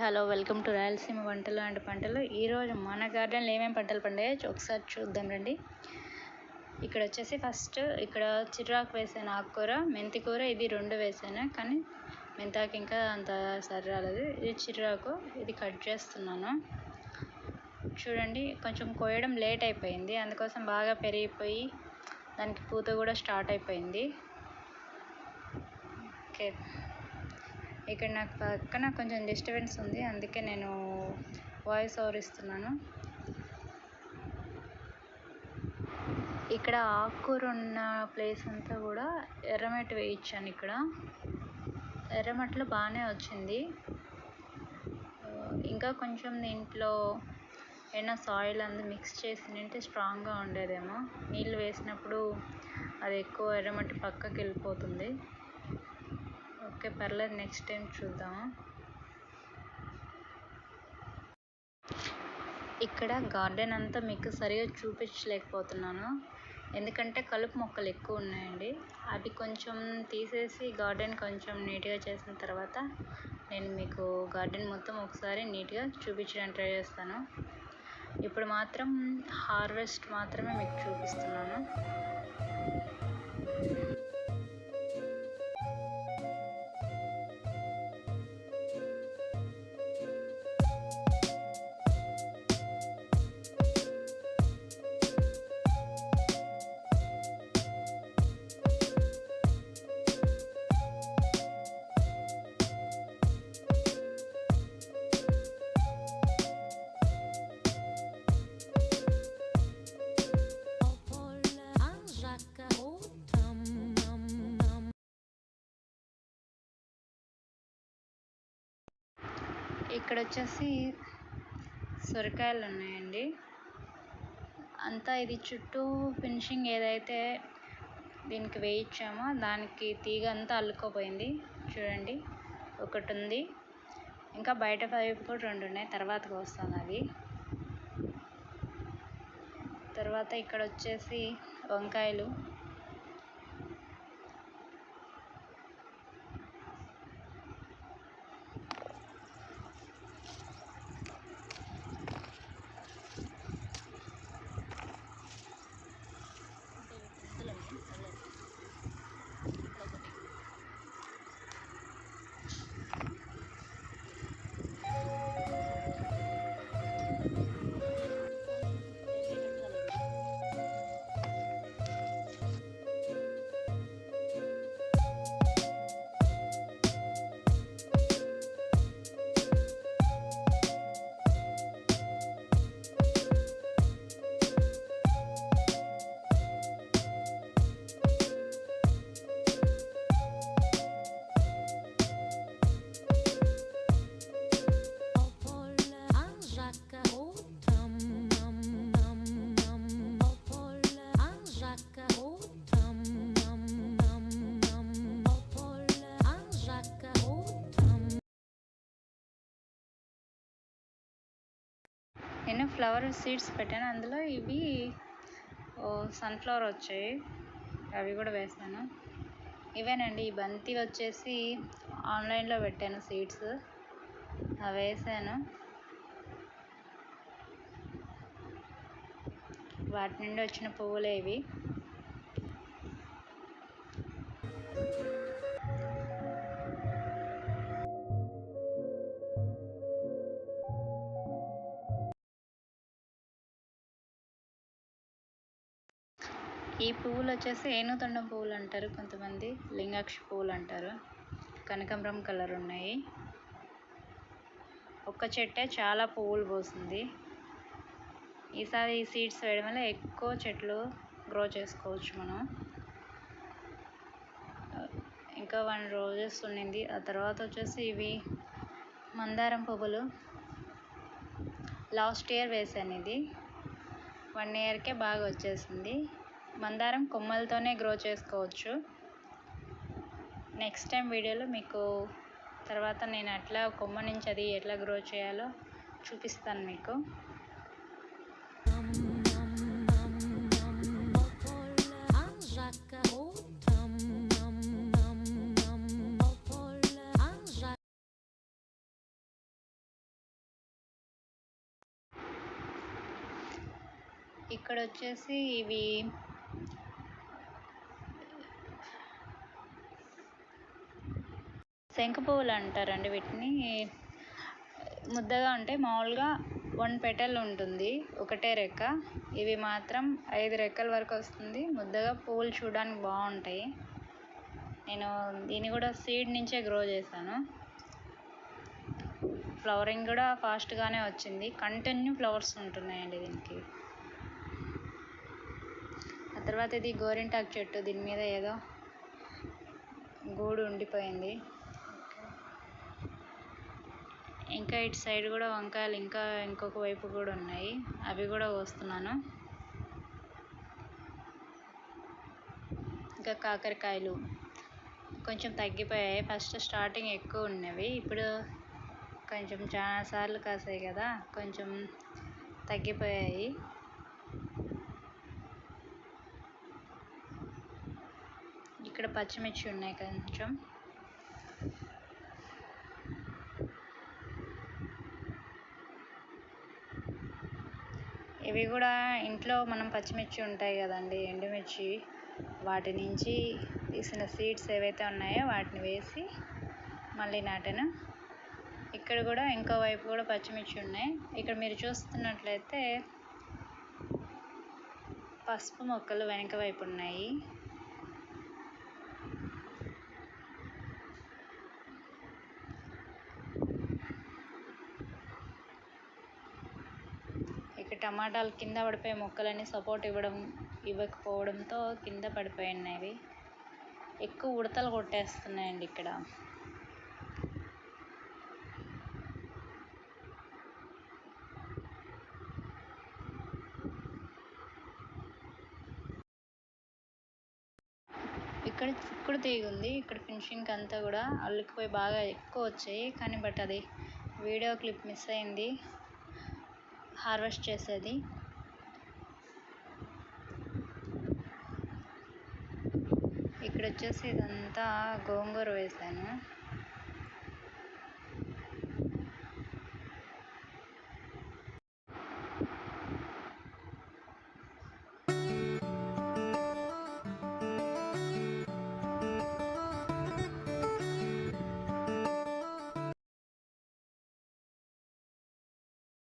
Hello welcome to Rayalaseema వంటలు and పంటలు. ఈరోజు మన గార్డెన్లో ఏమేమి పంటలు పండాయో ఒకసారి చూద్దాం రండి. ఇక్కడ వచ్చేసి ఫస్ట్ ఇక్కడ చిర్రాకు వేసాను, ఆకుకూర, మెంతి కూర, ఇది 2 వేసాను. కానీ మెంతాకు ఇంకా అంత సరి రాలేదు. ఇది చిర్రాకు, ఇది కట్ చేస్తున్నాను. చూడండి, కొంచెం కోయడం లేట్ అయిపోయింది, అందుకోసం బాగా పెరిగిపోయి దానికి పూత కూడా స్టార్ట్ అయిపోయింది. ఓకే, ఇక్కడ నాకు పక్కన కొంచెం డిస్టర్బెన్స్ ఉంది, అందుకే నేను వాయిస్ ఓవర్ ఇస్తున్నాను. ఇక్కడ ఆకుకూర ఉన్న ప్లేస్ అంతా కూడా ఎర్రమట్టి వేయించాను. ఇక్కడ ఎర్రమట్టిలో బాగానే వచ్చింది. ఇంకా కొంచెం దీంట్లో ఏమైనా సాయిల్ మిక్స్ చేసి నింటే స్ట్రాంగ్గా ఉండేదేమో. నీళ్ళు వేసినప్పుడు అది ఎక్కువ ఎర్రమట్టి పక్కకి వెళ్ళిపోతుంది. ఓకే, పర్లేదు, నెక్స్ట్ టైం చూద్దాము. ఇక్కడ గార్డెన్ అంతా మీకు సరిగా చూపించలేకపోతున్నాను, ఎందుకంటే కలుపు మొక్కలు ఎక్కువ ఉన్నాయండి. అవి కొంచెం తీసేసి గార్డెన్ కొంచెం నీట్గా చేసిన తర్వాత నేను మీకు గార్డెన్ మొత్తం ఒకసారి నీట్గా చూపించడానికి ట్రై చేస్తాను. ఇప్పుడు మాత్రం హార్వెస్ట్ మాత్రమే మీకు చూపిస్తున్నాను. ఇక్కడ వచ్చేసి సొరకాయలు ఉన్నాయండి. అంతా ఇది చుట్టూ ఫినిషింగ్ ఏదైతే దీనికి వేయించామో దానికి తీగ అంతా అల్లుకోపోయింది. చూడండి, ఒకటి ఉంది, ఇంకా బయట వైపు కూడా 2 ఉన్నాయి, తర్వాతకి వస్తాను అది. తర్వాత ఇక్కడ వచ్చేసి వంకాయలు, నేను ఫ్లవర్ సీడ్స్ పెట్టాను, అందులో ఇవి సన్ఫ్లవర్ వచ్చాయి, అవి కూడా వేసాను. ఇవేనండి, ఈ బంతి వచ్చేసి ఆన్లైన్లో పెట్టాను సీడ్స్, అవి వేసాను. వాటి నుండి వచ్చిన పువ్వులే ఇవి. ఈ పువ్వులు వచ్చేసి ఏనుగుతొండం పువ్వులు అంటారు కొంతమంది, లింగాక్షి పువ్వులు అంటారు. కనకాంబరం కలర్ ఉన్నాయి. ఒక్క చెట్టే చాలా పువ్వులు పోసింది. ఈసారి ఈ సీడ్స్ వేయడం వల్ల ఎక్కువ చెట్లు గ్రో చేసుకోవచ్చు మనం. ఇంకా 1 రోజెస్ ఉండింది. ఆ తర్వాత వచ్చేసి ఇవి మందారం పువ్వులు, లాస్ట్ ఇయర్ వేసాను. ఇది 1 ఇయర్కే బాగా వచ్చేసింది. మందారం కొమ్మలతోనే గ్రో చేసుకోవచ్చు. నెక్స్ట్ టైం వీడియోలో మీకు తర్వాత నేను అట్లా కొమ్మ నుంచి అది ఎట్లా గ్రో చేయాలో చూపిస్తాను మీకు. ఇక్కడ వచ్చేసి ఇవి శంఖ పువ్వులు అంటారండి వీటిని. ముద్దగా ఉంటాయి. మామూలుగా 1 పెటల్ ఉంటుంది, ఒకటే రెక్క. ఇవి మాత్రం 5 రెక్కల వరకు వస్తుంది. ముద్దగా పువ్వులు చూడడానికి బాగుంటాయి. నేను దీన్ని కూడా సీడ్ నుంచే గ్రో చేశాను. ఫ్లవరింగ్ కూడా ఫాస్ట్గానే వచ్చింది. కంటిన్యూ ఫ్లవర్స్ ఉంటున్నాయండి దీనికి. ఆ తర్వాత ఇది గోరింటాకు చెట్టు. దీని మీద ఏదో గూడు ఉండిపోయింది. ఇంకా ఇటు సైడ్ కూడా వంకాయలు ఇంకా ఇంకొక వైపు కూడా ఉన్నాయి, అవి కూడా కోస్తున్నాను. ఇంకా కాకరకాయలు కొంచెం తగ్గిపోయాయి. ఫస్ట్ స్టార్టింగ్ ఎక్కువ ఉన్నవి, ఇప్పుడు కొంచెం చాలా సార్లు కాసాయి కదా, కొంచెం తగ్గిపోయాయి. ఇక్కడ పచ్చిమిర్చి ఉన్నాయి కొంచెం. ఇవి కూడా ఇంట్లో మనం పచ్చిమిర్చి ఉంటాయి కదండి, ఎండుమిర్చి, వాటి నుంచి తీసిన సీడ్స్ ఏవైతే ఉన్నాయో వాటిని వేసి మళ్ళీ నాటాను. ఇక్కడ కూడా ఇంకో వైపు కూడా పచ్చిమిర్చి ఉన్నాయి. ఇక్కడ మీరు చూస్తున్నట్లయితే పసుపు మొక్కలు వెనక వైపు ఉన్నాయి. ఇక్కడ టమాటాలు కింద పడిపోయే మొక్కలన్నీ సపోర్ట్ ఇవ్వకపోవడంతో కింద పడిపోయినవి. ఎక్కువ ఉడతలు కొట్టేస్తున్నాయండి ఇక్కడ. ఇక్కడ చిక్కుడు తీగ ఉంది. ఇక్కడ ఫినిషింగ్ అంతా కూడా అల్లుకుపోయి బాగా ఎక్కువ వచ్చాయి, కానీ బట్ అది వీడియో క్లిప్ మిస్ అయింది హార్వెస్ట్ చేసేది. ఇక్కడ వచ్చేసి ఇదంతా గోంగూర వేసాను.